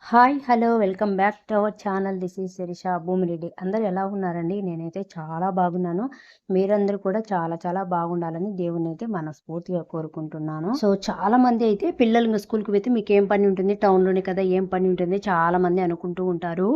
Hi! Hello! Welcome back to our channel. This is Shirisha Bhumireddy. అందరూ ఎలా ఉన్నారండి? నేనైతే చాలా బాగున్నాను. మీరందరూ కూడా చాలా చాలా బాగుండాలని దేవుడినైతే మనస్ఫూర్తిగా కోరుకుంటున్నాను. సో, చాలామంది అయితే పిల్లలు ఇంగ స్కూల్‌కి పోతే మీకేం పని ఉంటుంది? టౌన్‌లోనే కదా! ఏం పని ఉంటుంది? చాలామంది అనుకుంటూ ఉంటారు.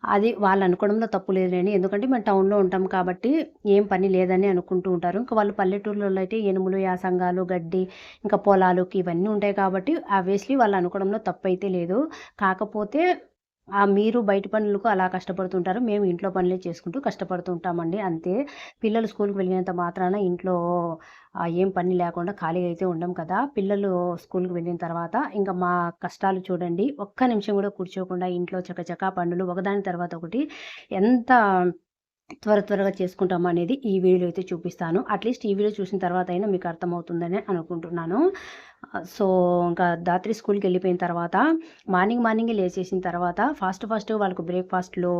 అది వాళ్ళు అనుకోవడంలో తప్పు లేదులెండి. ఎందుకంటే మేము టౌన్‌లో ఉంటాం కాబట్టి ఏం పని లేదని అనుకుంటూ ఉంటారు. ఇంకా వాళ్ళు పల్లెటూర్లలో అయితే ఎనుములు, యాసంగాలు, గడ్డి, ఇంకా పొలాలుకి ఇవన్నీ ఉంటాయి కాబట్టి ఆబ్వియస్లీ వాళ్ళు అనుకోవడంలో తప్పైతే లేదు. కాకపోతే మీరు బయట పనులకు అలా కష్టపడుతుంటారు. మేము ఇంట్లో పనులే చేసుకుంటూ కష్టపడుతూ ఉంటామండి అంతే. పిల్లలు స్కూలుకి వెళ్ళినంత మాత్రాన ఇంట్లో ఏం పని లేకుండా ఖాళీగా అయితే ఉండం కదా! పిల్లలు స్కూలుకి వెళ్ళిన తర్వాత ఇంక మా కష్టాలు చూడండి. ఒక్క నిమిషం కూడా కూర్చోకుండా ఇంట్లో చకచకా పనులు ఒకదాని తర్వాత ఒకటి ఎంత త్వరగా చేసుకుంటామనేది ఈ వీడియోలో అయితే చూపిస్తాను. అట్‌లీస్ట్ ఈ వీడియో చూసిన తర్వాతైనా మీకు అర్థమవుతుందని అనుకుంటున్నాను. సో, ఇంకా రాత్రి స్కూలుకెళ్ళిపోయిన తర్వాత మార్నింగే లేచేసిన తర్వాత ఫాస్ట్‌గా వాళ్ళకి బ్రేక్‌ఫాస్ట్‌లు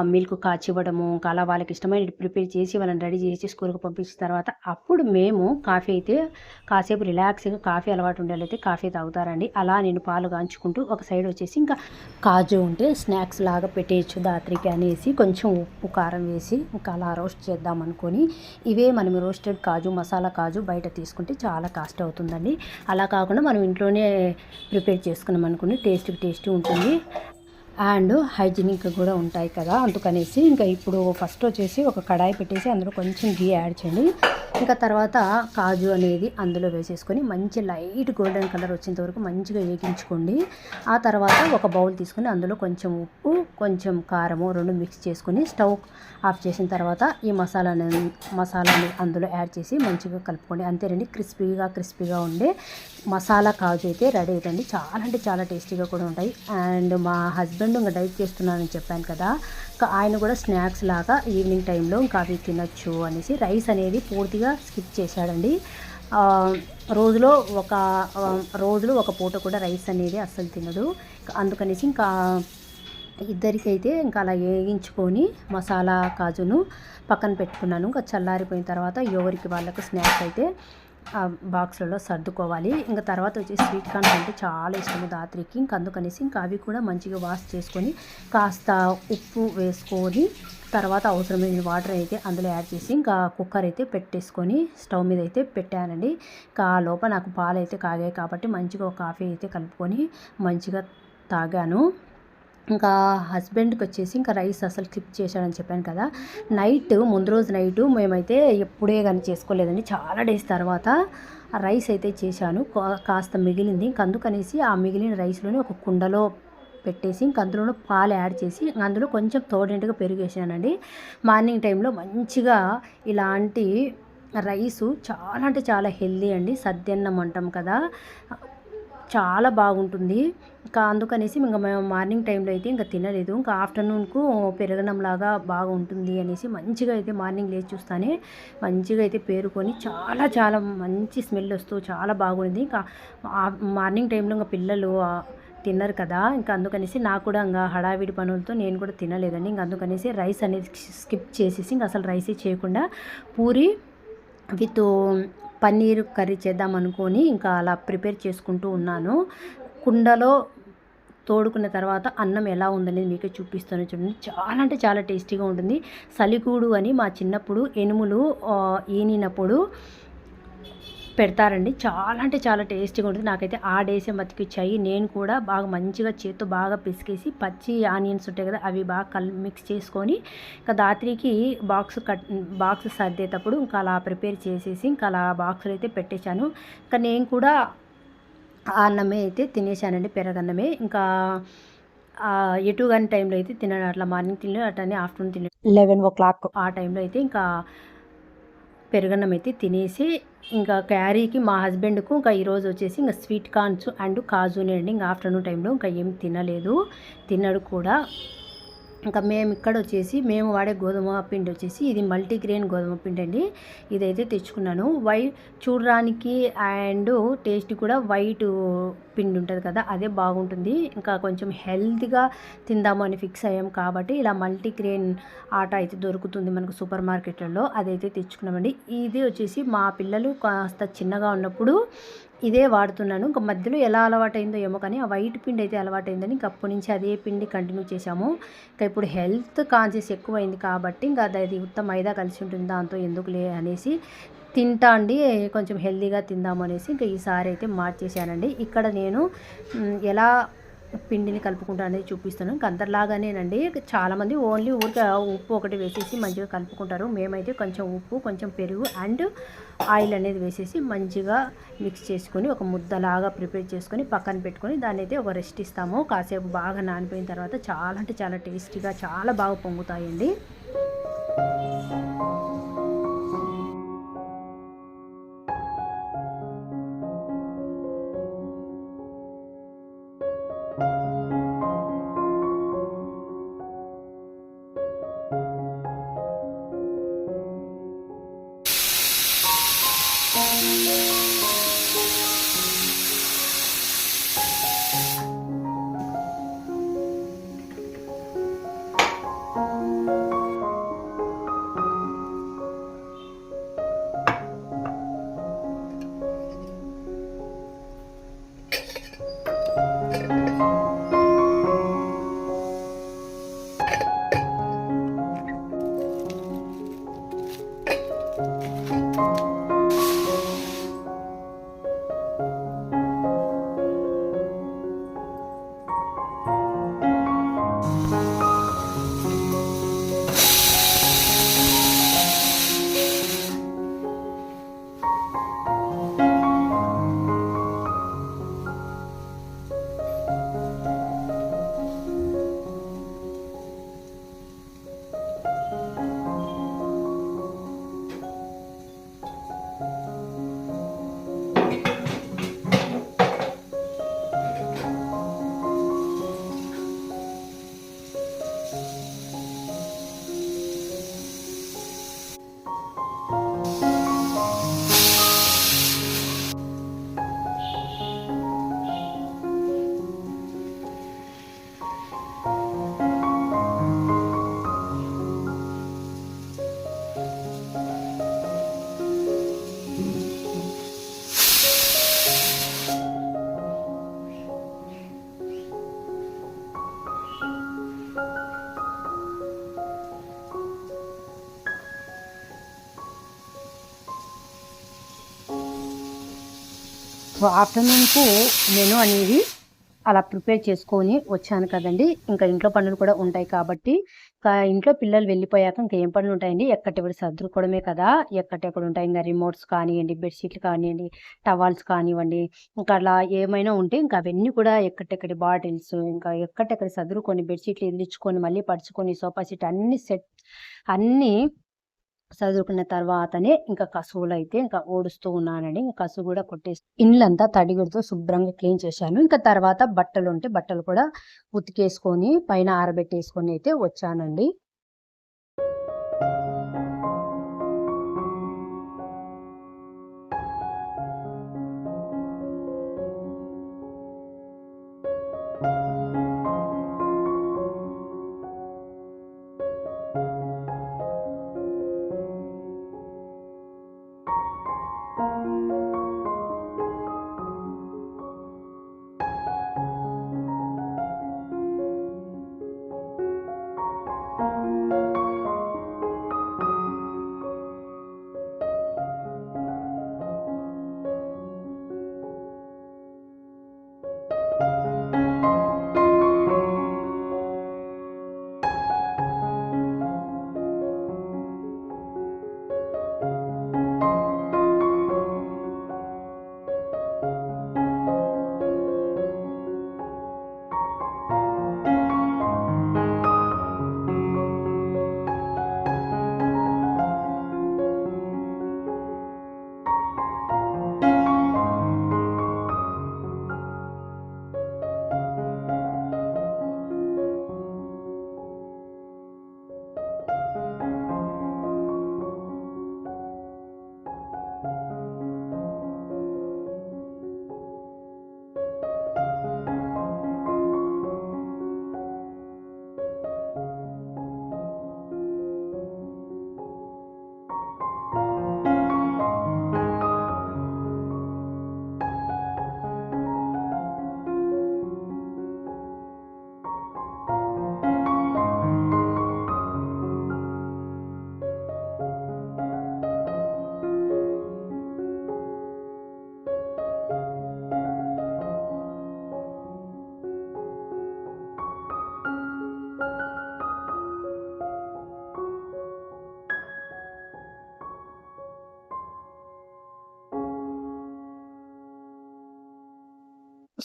మిల్క్ కాచివ్వడము, ఇంకా అలా వాళ్ళకిష్టమైనవి ప్రిపేర్ చేసి వాళ్ళని రెడీ చేసి స్కూలుకి పంపించిన తర్వాత అప్పుడు మేము కాఫీ అయితే కాసేపు రిలాక్స్‌గా కాఫీ అలవాటు ఉండేవాళ్ళైతే కాఫీ తాగుతారండి. అలా నేను పాలు కాంచుకుంటూ ఒక సైడ్ వచ్చేసి ఇంకా కాజు ఉంటే స్నాక్స్ లాగా పెట్టేయచ్చు రాత్రికి అనేసి కొంచెం ఉప్పు, కారం వేసి ఇంకా అలా రోస్ట్ చేద్దామనుకోని ఇవే మనం రోస్టెడ్ కాజు, మసాలా కాజు బయట తీసుకుంటే చాలా కాస్ట్ అవుతుందండి. అలా కాకుండా మనం ఇంట్లోనే ప్రిపేర్ చేసుకున్నామనుకోండి టేస్టీ ఉంటుంది. అండ్ హైజీనిక్‌గా కూడా ఉంటాయి కదా! అందుకనేసి ఇంకా ఇప్పుడు ఫస్ట్ వచ్చేసి ఒక కడాయి పెట్టేసి అందులో కొంచెం ఘీ యాడ్ చేయండి. ఇంకా తర్వాత కాజు అనేది అందులో వేసేసుకొని మంచి లైట్ గోల్డెన్ కలర్ వచ్చేంత వరకు మంచిగా వేగించుకోండి. ఆ తర్వాత ఒక బౌల్ తీసుకొని అందులో కొంచెం ఉప్పు, కొంచెం కారము 2 మిక్స్ చేసుకొని స్టవ్ ఆఫ్ చేసిన తర్వాత ఈ మసాలాని అందులో యాడ్ చేసి మంచిగా కలుపుకోండి. అంతేనండి క్రిస్పీగా ఉండే మసాలా కాజు అయితే రెడీ అయిద్దండి. చాలా అంటే చాలా టేస్టీగా కూడా ఉంటాయి. అండ్ మా హస్బెండ్ ఇంక డైట్ చేస్తున్నానని చెప్పాను కదా! ఇంకా ఆయన కూడా స్నాక్స్ లాగా ఈవినింగ్ టైంలో ఇంకా అవి తినొచ్చు అనేసి రైస్ అనేది పూర్తిగా స్కిప్ చేశాడండి. ఆహ్, రోజులో ఒక రోజులో ఒక పూట కూడా రైస్ అనేది అస్సలు తినడు. అందుకనేసి ఇంకా ఇద్దరికైతే ఇంకా అలా వేయించుకొని మసాలా కాజును పక్కన పెట్టుకున్నాను. ఇంకా చల్లారిపోయిన తర్వాత ఎవరికి వాళ్ళకు స్నాక్స్ అయితే బాక్స్‌లలో సర్దుకోవాలి. ఇంక తర్వాత వచ్చేసి స్వీట్ కార్న్స్ అంటే చాలా ఇష్టము రాత్రికి. ఇంక అందుకనేసి ఇంకా అవి కూడా మంచిగా వాష్ చేసుకొని కాస్త ఉప్పు వేసుకొని తర్వాత అవసరమైన వాటర్ అయితే అందులో యాడ్ చేసి ఇంకా కుక్కర్ అయితే పెట్టేసుకొని స్టవ్ మీద అయితే పెట్టానండి. ఇంకా ఆ లోపల నాకు పాలైతే కాగాయి కాబట్టి మంచిగా ఒక కాఫీ అయితే కలుపుకొని మంచిగా తాగాను. ఇంకా హస్బెండ్‌కొచ్చేసి ఇంకా రైస్ అసలు స్కిప్ చేశాడని చెప్పాను కదా! ముందు రోజు నైటు మేమైతే ఎప్పుడే గాని చేసుకోలేదండి. చాలా డేస్ తర్వాత ఆ రైస్ అయితే చేశాను. కాస్త మిగిలింది. ఇంక అందుకనేసి ఆ మిగిలిన రైస్‌లోని ఒక కుండలో పెట్టేసి ఇంక అందులోను పాలు యాడ్ చేసి అందులో కొంచెం తోడేంటుగా పెరుగేసానండి. మార్నింగ్ టైంలో మంచిగా ఇలాంటి రైసు చాలా అంటే చాలా హెల్తీ అండి. సద్దన్నం అంటాం కదా! చాలా బాగుంటుంది. ఇంకా అందుకనేసి ఇంక మేము మార్నింగ్ టైంలో అయితే ఇంక తినలేదు. ఇంకా ఆఫ్టర్‌నూన్‌కు పెరగడంలాగా బాగుంటుంది అనేసి మంచిగా అయితే మార్నింగ్ లేచి చూస్తానే మంచిగా అయితే పేరుకొని చాలా చాలా మంచి స్మెల్ వస్తూ చాలా బాగుంది. ఇంకా మార్నింగ్ టైంలో ఇంక పిల్లలు తినరు కదా! ఇంకా అందుకనేసి నాకు కూడా ఇంగ హడావిడి పనులతో నేను కూడా తినలేదండి. ఇంక అందుకనేసి రైస్ అనేది స్కిప్ చేసేసి ఇంక అసలు రైసే చేయకుండా పూరి విత్ పన్నీర్ కర్రీ చేద్దామనుకోని ఇంకా అలా ప్రిపేర్ చేసుకుంటూ ఉన్నాను. కుండలో తోడుకున్న తర్వాత అన్నం ఎలా ఉందనేది మీకే చూపిస్తాను చూడండి. చాలా అంటే చాలా టేస్టీగా ఉంటుంది. సలిగూడు అని మా చిన్నప్పుడు ఎనుములు ఈనినప్పుడు పెడతారండి. చాలా అంటే చాలా టేస్టీగా ఉంటుంది. నాకైతే ఆ డేసే బతికిచ్చాయి. నేను కూడా బాగా మంచిగా చేత్తో బాగా పిసికేసి పచ్చి ఆనియన్స్ ఉంటాయి కదా! అవి బాగా మిక్స్ చేసుకొని ఇంకా రాత్రికి బాక్స్ సర్దేటప్పుడు ఇంకా అలా ప్రిపేర్ చేసేసి ఇంకా అలా బాక్స్‌లో అయితే పెట్టేశాను. ఇంకా నేను కూడా ఆ అన్నమే అయితే తినేసానండి. పెరగన్నమే. ఇంకా ఎటు గాని టైంలో అయితే తినను. అట్లా మార్నింగ్ తినలేదు. అట్లనే ఆఫ్టర్‌నూన్ తినలేదు. 11:00 ఆ టైంలో అయితే ఇంకా పెరుగన్నం అయితే తినేసి ఇంకా క్యారీకి మా హస్బెండ్‌కు ఇంకా ఈరోజు వచ్చేసి ఇంక స్వీట్ కార్న్స్ అండ్ కాజునే అండి. ఇంక ఆఫ్టర్‌నూన్ టైంలో ఇంకా ఏం తినలేదు. తినడు కూడా. ఇంకా మేము వాడే గోధుమ పిండి వచ్చేసి ఇది మల్టీగ్రెయిన్ గోధుమ పిండి అండి. ఇదైతే తెచ్చుకున్నాను. చూడడానికి అండ్ టేస్ట్ కూడా వైట్ పిండి ఉంటుంది కదా! అదే బాగుంటుంది. ఇంకా కొంచెం హెల్తీగా తిందాము అని ఫిక్స్ అయ్యాం కాబట్టి ఇలా మల్టీగ్రెయిన్ ఆటా అయితే దొరుకుతుంది మనకు సూపర్ మార్కెట్లలో. అదైతే తెచ్చుకున్నామండి. ఇది వచ్చేసి మా పిల్లలు కాస్త చిన్నగా ఉన్నప్పుడు ఇదే వాడుతున్నాను. ఇంక మధ్యలో ఎలా అలవాటయిందో ఏమో కానీ, ఆ వైట్ పిండి అయితే అలవాటయిందని ఇంక అప్పటి నుంచి అదే పిండి కంటిన్యూ చేశాము. ఇంకా ఇప్పుడు హెల్త్ కాన్షియస్ ఎక్కువైంది కాబట్టి, ఇంకా అది ఉత్త మైదా కలిసి ఉంటుంది. దాంతో ఎందుకులే అనేసి తింటా అండి. కొంచెం హెల్తీగా తిందాము అనేసి ఇంకా ఈసారి అయితే మార్చేశానండి. ఇక్కడ నేను ఎలా పిండిని కలుపుకుంటా అనేది చూపిస్తున్నాను. ఇంక అందరిలాగానేనండి. చాలామంది ఓన్లీ ఊరికే ఉప్పు ఒకటి వేసేసి మంచిగా కలుపుకుంటారు. మేమైతే కొంచెం ఉప్పు, కొంచెం పెరుగు అండ్ ఆయిల్ అనేది వేసేసి మంచిగా మిక్స్ చేసుకొని ఒక ముద్దలాగా ప్రిపేర్ చేసుకొని పక్కన పెట్టుకొని దాన్ని అయితే ఒక రెస్ట్ ఇస్తాము. కాసేపు బాగా నానిపోయిన తర్వాత చాలా అంటే చాలా టేస్టీగా చాలా బాగా పొంగుతాయండి. సో ఆఫ్టర్నూన్కు మెను అనేది అలా ప్రిపేర్ చేసుకొని వచ్చాను కదండి. ఇంకా ఇంట్లో పనులు కూడా ఉంటాయి కాబట్టి, ఇంట్లో పిల్లలు వెళ్ళిపోయాక ఇంకా ఏం పనులు ఉంటాయండి, ఎక్కటెక్కడ సర్దుకోవడమే కదా. ఎక్కటెక్కడ ఉంటాయి ఇంకా రిమోట్స్ కానివ్వండి, బెడ్షీట్లు కానివ్వండి, టవాల్స్ కానివ్వండి, ఇంకా అలా ఏమైనా ఉంటే ఇంకా అవన్నీ కూడా ఎక్కటెక్కడి బాటిల్స్ ఇంకా ఎక్కటెక్కడ సదురుకొని బెడ్షీట్లు ఎదిరించుకొని మళ్ళీ పరుచుకొని సోఫా సెట్ అన్నీ అన్నీ చదువుకున్న తర్వాతనే ఇంకా కసువులైతే ఇంకా ఊడుస్తూ ఉన్నానండి. ఇంకా కసువు కూడా కొట్టేసి ఇండ్లంతా తడిగుడితో శుభ్రంగా క్లీన్ చేశాను. ఇంకా తర్వాత బట్టలు ఉంటే బట్టలు కూడా ఉతికేసుకొని పైన ఆరబెట్టేసుకొని అయితే వచ్చానండి.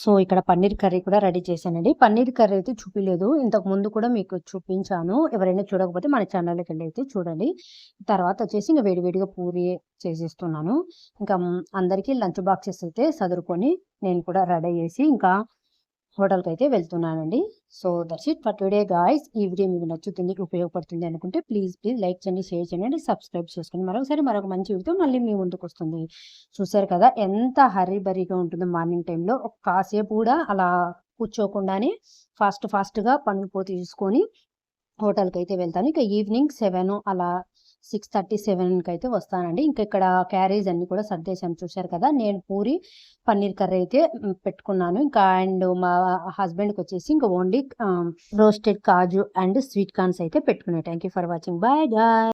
సో ఇక్కడ పన్నీర్ కర్రీ కూడా రెడీ చేశానండి. పన్నీర్ కర్రీ అయితే చూపిలేదు, ఇంతకు ముందు కూడా మీకు చూపించాను. ఎవరైనా చూడకపోతే మన ఛానల్‌కి వెళ్ళి అయితే చూడండి. తర్వాత వచ్చేసి ఇంక వేడివేడిగా పూరి చేసేస్తున్నాను. ఇంకా అందరికీ లంచ్ బాక్సెస్ అయితే సదురుకొని నేను కూడా రెడీ అయ్యేసి ఇంకా హోటల్‌కి అయితే వెళ్తున్నానండి. So that's it for today guys. ఈ వీడియో మీకు నచ్చుతుంది, ఉపయోగపడుతుంది అనుకుంటే ప్లీజ్ లైక్ చేయండి, షేర్ చేయండి, సబ్స్క్రైబ్ చేసుకోండి. మరొక మంచి వీడియోతో మళ్ళీ మీ ముందుకు వస్తుంది. చూసారు కదా ఎంత హరీబరీగా ఉంటుందో మార్నింగ్ టైంలో. కాసేపు కూడా అలా కూర్చోకుండానే ఫాస్ట్‌గా పనులు తీసుకొని హోటల్‌కి అయితే వెళ్తాను. ఇక ఈవినింగ్ 7 అలా 6:30, 7కి అయితే వస్తానండి. ఇంకా ఇక్కడ క్యారేజ్ అన్ని కూడా సర్దేశాను చూశారు కదా. నేను పూరి, పన్నీర్ కర్రీ అయితే పెట్టుకున్నాను. ఇంకా అండ్ మా హస్బెండ్‌కి వచ్చేసి ఇంకా ఓన్లీ రోస్టెడ్ కాజు అండ్ స్వీట్ కార్న్స్ అయితే పెట్టుకున్నా. Thank you for watching. Bye guys.